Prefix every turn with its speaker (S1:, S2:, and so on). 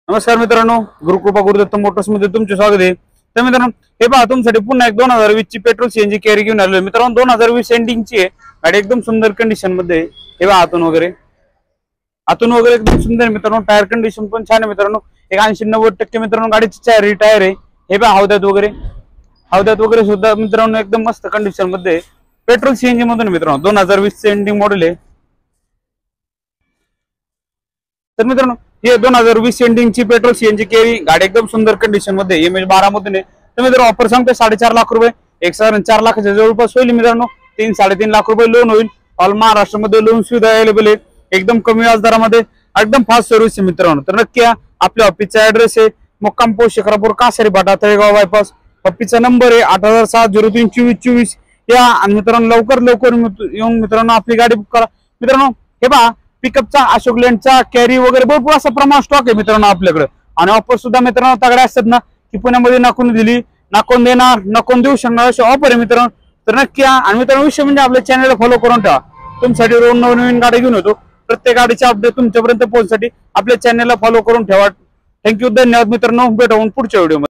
S1: नमस्कार मित्रांनो, गुरुकृपा गुरुदत्त मोटर्स मध्ये तुमचे स्वागत आहे। तर मित्रांनो, हे पहा तुमच्यासाठी पुन्हा एक 2020 ची पेट्रोल सीएनजी कॅरी घेऊन आलोय। मित्रांनो 2020 एंडिंगची आहे गाडी, एकदम सुंदर कंडिशन मध्ये आहे। हे पहा आतून वगैरे एकदम सुंदर आहे मित्रांनो। टायर कंडिशन पण छान आहे मित्रांनो, एक 80-90% मित्रांनो गाडीची चारी टायर आहे। हे पहा हौद्यात वगैरे सुद्धा मित्रांनो एकदम मस्त कंडिशन मध्ये आहे। पेट्रोल सीएनजी मधून मित्रांनो 2020 चे एंडिंग मॉडेल आहे। तर मित्रांनो हे 2020 एंडिंग ची पेट्रोल सीएनजी कॅरी गाडी एकदम सुंदर कंडिशन मध्ये MH12 मधून आहे। तर मित्रांनो ऑफर सांगतो 4.5 लाख रुपये, 1.4 लाखाच्या जवळपास होईल मित्रांनो। 3-3.5 लाख रुपये लोन होईल। ऑल महाराष्ट्रामध्ये लोन सुविधा अवेलेबल आहे, एकदम कमी व्याजदरामध्ये, एकदम फास्ट सर्व्हिस आहे मित्रांनो। तर नक्की आपल्या ऑफिसचा ऍड्रेस आहे मुक्काम पोस्ट शिक्रापूर कासारी फाटा तळेगाव बायपास। ऑफिसचा नंबर आहे 8007032424। या आणि मित्रांनो लवकर येऊन मित्रांनो आपली गाडी बुक करा। मित्रांनो हे पहा पिकअपचा, अशोक लेंडचा, कॅरी वगैरे भरपूर असा प्रमाण स्टॉक आहे मित्रांनो आपल्याकडे। आणि ऑफर सुद्धा मित्रांनो तगड्या असतात ना, की पुण्यामध्ये नाकून दिली, नाकून देणार, नाकून देऊ शकणार अशी ऑफर आहे मित्रांनो। तर नक्की आणि मित्रांनो विषय म्हणजे आपल्या चॅनलला फॉलो करून ठेवा, तुमच्यासाठी रोज नवीन गाडी घेऊन येतो। प्रत्येक गाडीचे अपडेट तुमच्यापर्यंत पोहोचण्यासाठी आपल्या चॅनलला फॉलो करून ठेवा। थँक्यू, धन्यवाद मित्रांनो, भेटू पुढच्या व्हिडिओ मध्ये।